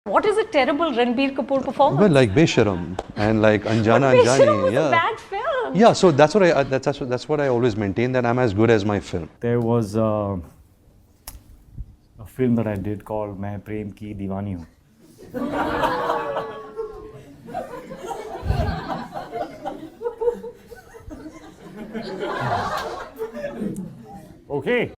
What is a terrible Ranbir Kapoor performance? Well, like Besharam and like Anjana But Besharam Anjani. was Yeah. a bad film. Yeah, so that's what I always maintain, that I'm as good as my film. There was a film that I did called "मैं प्रेम की दीवानी हूँ." Okay.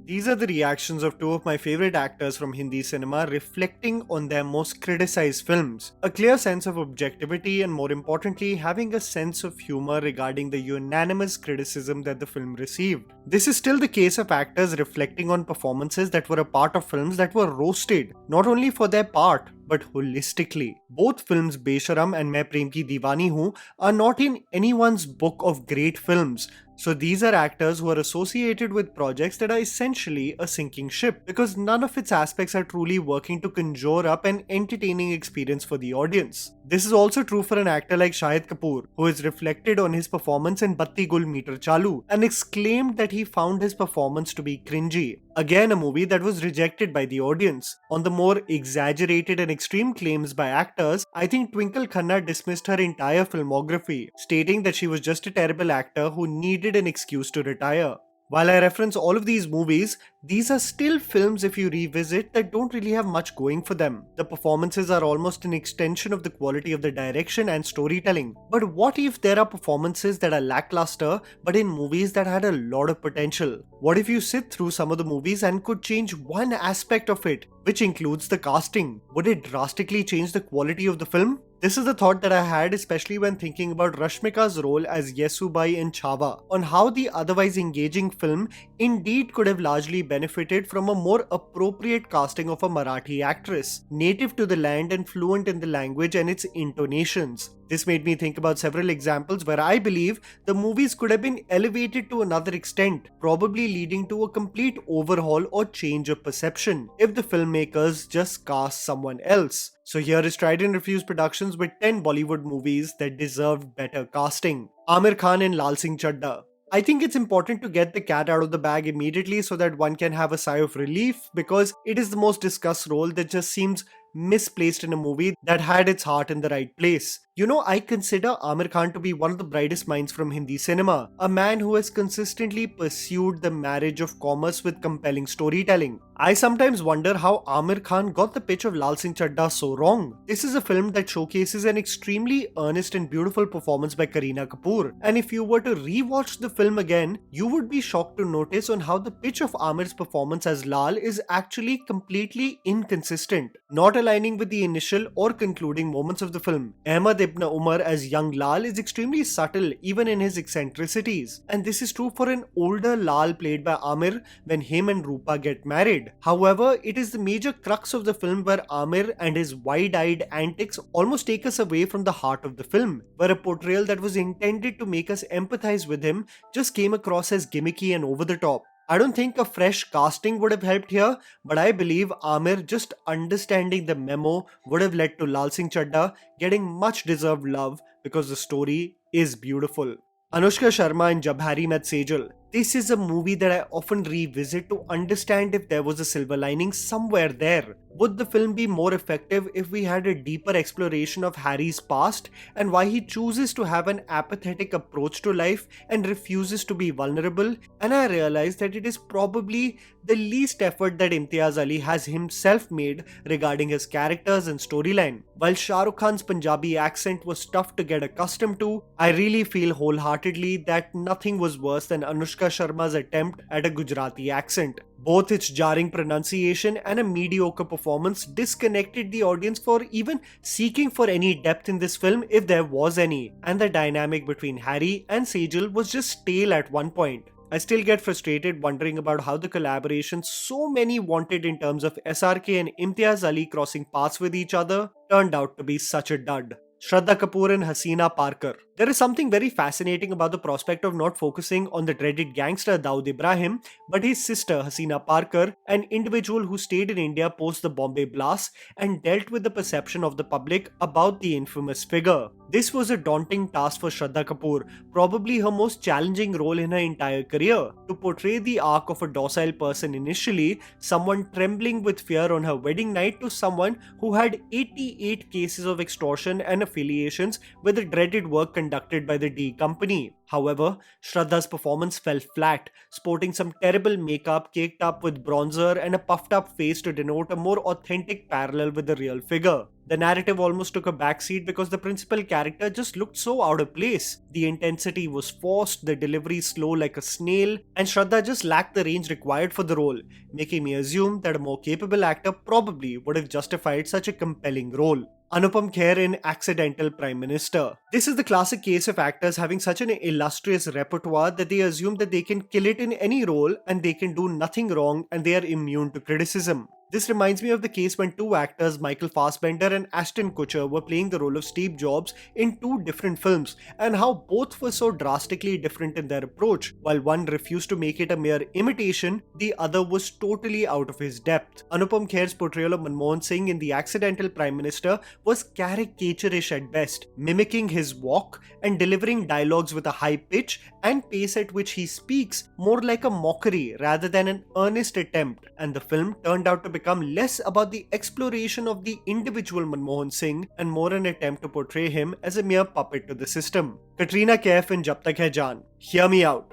These are the reactions of two of my favorite actors from Hindi cinema reflecting on their most criticized films. A clear sense of objectivity and, more importantly, having a sense of humor regarding the unanimous criticism that the film received. This is still the case of actors reflecting on performances that were a part of films that were roasted, not only for their part, but holistically. Both films, Besharam and Main Prem Ki Deewani Hoon, are not in anyone's book of great films. So these are actors who are associated with projects that are essentially a sinking ship, because none of its aspects are truly working to conjure up an entertaining experience for the audience. This is also true for an actor like Shahid Kapoor, who has reflected on his performance in Batti Gul Meter Chalu and exclaimed that he found his performance to be cringy. Again, a movie that was rejected by the audience. On the more exaggerated and extreme claims by actors, I think Twinkle Khanna dismissed her entire filmography, stating that she was just a terrible actor who needed an excuse to retire. While I reference all of these movies, these are still films, if you revisit, that don't really have much going for them. The performances are almost an extension of the quality of the direction and storytelling. But what if there are performances that are lackluster but in movies that had a lot of potential? What if you sit through some of the movies and could change one aspect of it, which includes the casting? Would it drastically change the quality of the film? This is the thought that I had, especially when thinking about Rashmika's role as Yesubai in Chhaava, on how the otherwise engaging film indeed could have largely benefited from a more appropriate casting of a Marathi actress, native to the land and fluent in the language and its intonations. This made me think about several examples where I believe the movies could have been elevated to another extent, probably leading to a complete overhaul or change of perception if the filmmakers just cast someone else. So here is Tried&Refused Productions with 10 Bollywood movies that deserved better casting. Aamir Khan in Laal Singh Chadda. I think it's important to get the cat out of the bag immediately so that one can have a sigh of relief, because it is the most discussed role that just seems misplaced in a movie that had its heart in the right place. You know, I consider Aamir Khan to be one of the brightest minds from Hindi cinema, a man who has consistently pursued the marriage of commerce with compelling storytelling. I sometimes wonder how Aamir Khan got the pitch of Laal Singh Chadda so wrong. This is a film that showcases an extremely earnest and beautiful performance by Katrina Kapoor, and if you were to rewatch the film again, you would be shocked to notice on how the pitch of Aamir's performance as Laal is actually completely inconsistent, not aligning with the initial or concluding moments of the film. Ahmed Ibn Umar as young Laal is extremely subtle even in his eccentricities, and this is true for an older Laal played by Aamir when him and Rupa get married. However, it is the major crux of the film where Aamir and his wide-eyed antics almost take us away from the heart of the film, where a portrayal that was intended to make us empathize with him just came across as gimmicky and over the top. I don't think a fresh casting would have helped here, but I believe Aamir just understanding the memo would have led to Laal Singh Chadda getting much deserved love because the story is beautiful. Anushka Sharma in Jab Harry Met Sejal. This is a movie that I often revisit to understand if there was a silver lining somewhere there. Would the film be more effective if we had a deeper exploration of Harry's past and why he chooses to have an apathetic approach to life and refuses to be vulnerable? And I realized that it is probably the least effort that Imtiaz Ali has himself made regarding his characters and storyline. While Shah Rukh Khan's Punjabi accent was tough to get accustomed to, I really feel wholeheartedly that nothing was worse than Anushka Sharma's attempt at a Gujarati accent. Both its jarring pronunciation and a mediocre performance disconnected the audience for even seeking for any depth in this film if there was any, and the dynamic between Harry and Sejal was just stale at one point. I still get frustrated wondering about how the collaboration so many wanted in terms of SRK and Imtiaz Ali crossing paths with each other turned out to be such a dud. Shraddha Kapoor and Haseena Parkar. There is something very fascinating about the prospect of not focusing on the dreaded gangster Dawood Ibrahim, but his sister Haseena Parkar, an individual who stayed in India post the Bombay blast and dealt with the perception of the public about the infamous figure. This was a daunting task for Shraddha Kapoor, probably her most challenging role in her entire career. To portray the arc of a docile person initially, someone trembling with fear on her wedding night, to someone who had 88 cases of extortion and affiliations with the dreaded work conducted by the D Company. However, Shraddha's performance fell flat, sporting some terrible makeup caked up with bronzer and a puffed up face to denote a more authentic parallel with the real figure. The narrative almost took a backseat because the principal character just looked so out of place. The intensity was forced, the delivery slow like a snail, and Shraddha just lacked the range required for the role, making me assume that a more capable actor probably would have justified such a compelling role. Anupam Kher in Accidental Prime Minister. This is the classic case of actors having such an illustrious repertoire that they assume that they can kill it in any role and they can do nothing wrong and they are immune to criticism. This reminds me of the case when two actors, Michael Fassbender and Ashton Kutcher, were playing the role of Steve Jobs in two different films, and how both were so drastically different in their approach. While one refused to make it a mere imitation, the other was totally out of his depth. Anupam Kher's portrayal of Manmohan Singh in The Accidental Prime Minister was caricaturish at best, mimicking his walk and delivering dialogues with a high pitch and pace at which he speaks, more like a mockery rather than an earnest attempt, and the film turned out to become less about the exploration of the individual Manmohan Singh and more an attempt to portray him as a mere puppet to the system. Katrina Kaif in Jab Tak Hai Jaan. Hear me out.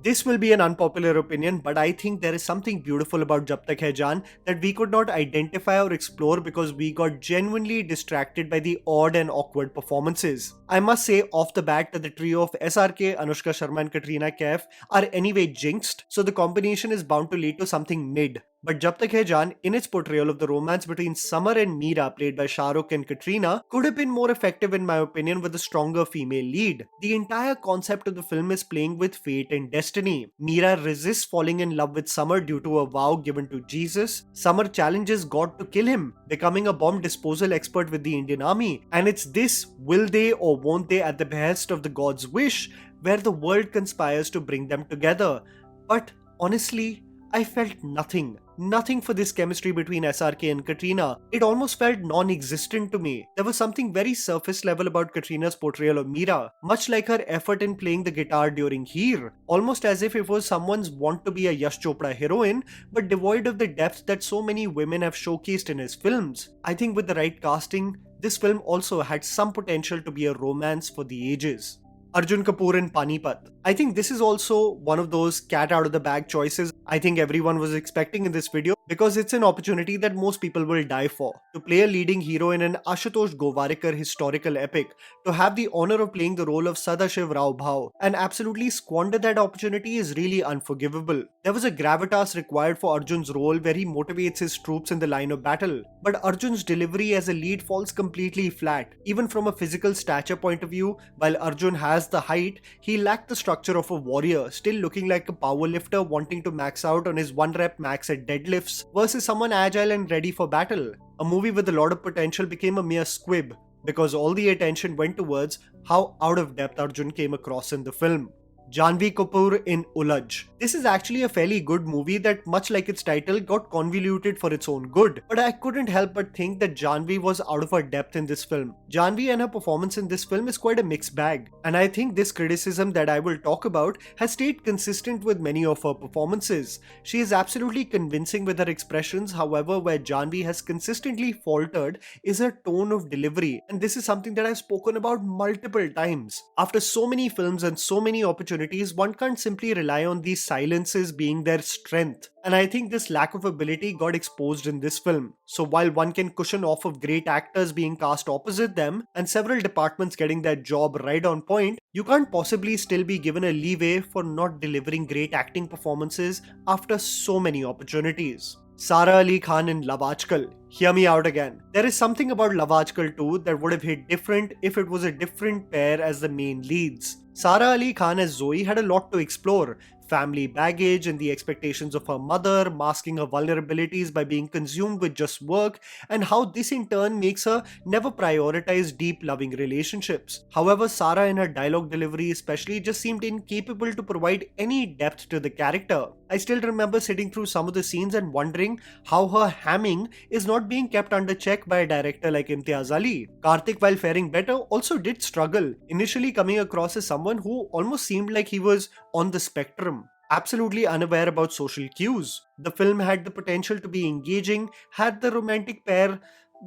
This will be an unpopular opinion, but I think there is something beautiful about Jab Tak Hai Jaan that we could not identify or explore because we got genuinely distracted by the odd and awkward performances. I must say off the bat that the trio of SRK, Anushka Sharma and Katrina Kaif are anyway jinxed, so the combination is bound to lead to something mid. But Jab Tak Hai Jaan, in its portrayal of the romance between Samar and Meera, played by Shah Rukh and Katrina, could have been more effective in my opinion with a stronger female lead. The entire concept of the film is playing with fate and destiny. Meera resists falling in love with Samar due to a vow given to Jesus. Samar challenges God to kill him, becoming a bomb disposal expert with the Indian army. And it's this will they or won't they at the behest of the God's wish where the world conspires to bring them together. But honestly, I felt nothing for this chemistry between SRK and Katrina. It almost felt non-existent to me. There was something very surface level about Katrina's portrayal of Meera, much like her effort in playing the guitar during Heer, almost as if it was someone's want to be a Yash Chopra heroine, but devoid of the depth that so many women have showcased in his films. I think with the right casting, this film also had some potential to be a romance for the ages. Arjun Kapoor in Panipat. I think this is also one of those cat out of the bag choices I think everyone was expecting in this video because it's an opportunity that most people will die for. To play a leading hero in an Ashutosh Gowarikar historical epic, to have the honor of playing the role of Sadashiv Rao Bhau and absolutely squander that opportunity is really unforgivable. There was a gravitas required for Arjun's role where he motivates his troops in the line of battle, but Arjun's delivery as a lead falls completely flat. Even from a physical stature point of view, while Arjun has the height, he lacked the structure of a warrior, still looking like a powerlifter wanting to max out on his 1-rep max at deadlifts versus someone agile and ready for battle. A movie with a lot of potential became a mere squib because all the attention went towards how out of depth Arjun came across in the film. Janhvi Kapoor in Ulajh. This is actually a fairly good movie that, much like its title, got convoluted for its own good. But I couldn't help but think that Janhvi was out of her depth in this film. Janhvi and her performance in this film is quite a mixed bag. And I think this criticism that I will talk about has stayed consistent with many of her performances. She is absolutely convincing with her expressions, however, where Janhvi has consistently faltered is her tone of delivery. And this is something that I've spoken about multiple times. After so many films and so many opportunities, one can't simply rely on these silences being their strength. And I think this lack of ability got exposed in this film. So while one can cushion off of great actors being cast opposite them and several departments getting their job right on point, you can't possibly still be given a leeway for not delivering great acting performances after so many opportunities. Sara Ali Khan in Love Aaj Kal. Hear me out again. There is something about Love Aaj Kal 2 that would have hit different if it was a different pair as the main leads. Sara Ali Khan as Zoe had a lot to explore. family baggage and the expectations of her mother, masking her vulnerabilities by being consumed with just work, and how this in turn makes her never prioritize deep loving relationships. However, Sara in her dialogue delivery especially just seemed incapable to provide any depth to the character. I still remember sitting through some of the scenes and wondering how her hamming is not being kept under check by a director like Imtiaz Ali. Karthik, while faring better, also did struggle, initially coming across as someone who almost seemed like he was on the spectrum, absolutely unaware about social cues. The film had the potential to be engaging had the romantic pair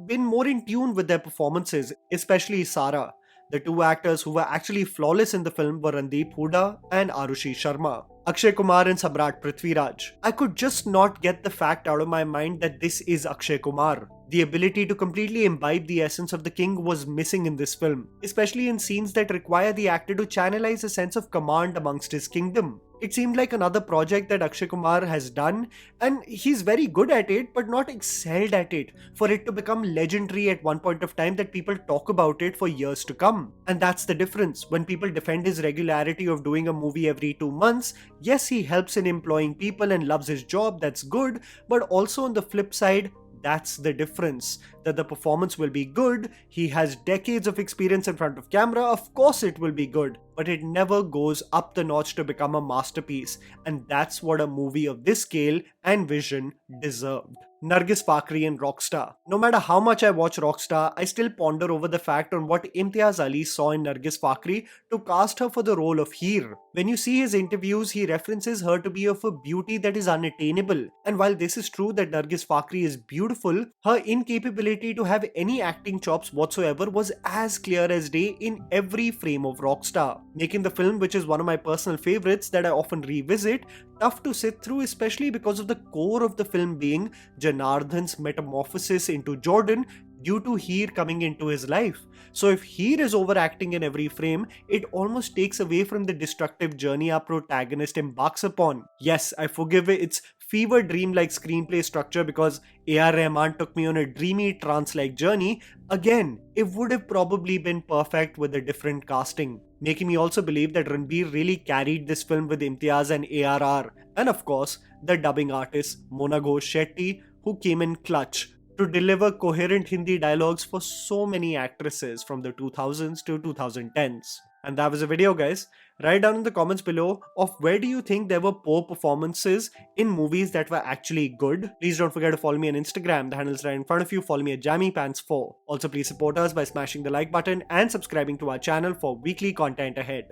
been more in tune with their performances, especially Sara. The two actors who were actually flawless in the film were Randeep Hooda and Arushi Sharma. Akshay Kumar and Samrat Prithviraj. I could just not get the fact out of my mind that this is Akshay Kumar. The ability to completely imbibe the essence of the king was missing in this film, especially in scenes that require the actor to channelize a sense of command amongst his kingdom. It seemed like another project that Akshay Kumar has done, and he's very good at it but not excelled at it, for it to become legendary at one point of time that people talk about it for years to come. And that's the difference. When people defend his regularity of doing a movie every 2 months, yes, he helps in employing people and loves his job, that's good, but also on the flip side, that's the difference. That the performance will be good, he has decades of experience in front of camera, of course it will be good, but it never goes up the notch to become a masterpiece, and that's what a movie of this scale and vision deserved. Nargis Fakhri and Rockstar. No matter how much I watch Rockstar, I still ponder over the fact on what Imtiaz Ali saw in Nargis Fakhri to cast her for the role of Heer. When you see his interviews, he references her to be of a beauty that is unattainable. And while this is true that Nargis Fakhri is beautiful, her incapability to have any acting chops whatsoever was as clear as day in every frame of Rockstar, making the film, which is one of my personal favorites that I often revisit, tough to sit through, especially because of the core of the film being Janardhan's metamorphosis into Jordan due to Heer coming into his life. So if Heer is overacting in every frame, it almost takes away from the destructive journey our protagonist embarks upon. Yes, I forgive its fever dream-like screenplay structure because A.R. Rahman took me on a dreamy trance-like journey. Again, it would have probably been perfect with a different casting, making me also believe that Ranbir really carried this film with Imtiaz and ARR, and of course, the dubbing artist Mona Ghosh Shetty, who came in clutch to deliver coherent Hindi dialogues for so many actresses from the 2000s to 2010s. And that was the video, guys. Write down in the comments below of where do you think there were poor performances in movies that were actually good. Please don't forget to follow me on Instagram. The handle's right in front of you. Follow me at JammyPants4. Also, please support us by smashing the like button and subscribing to our channel for weekly content ahead.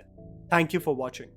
Thank you for watching.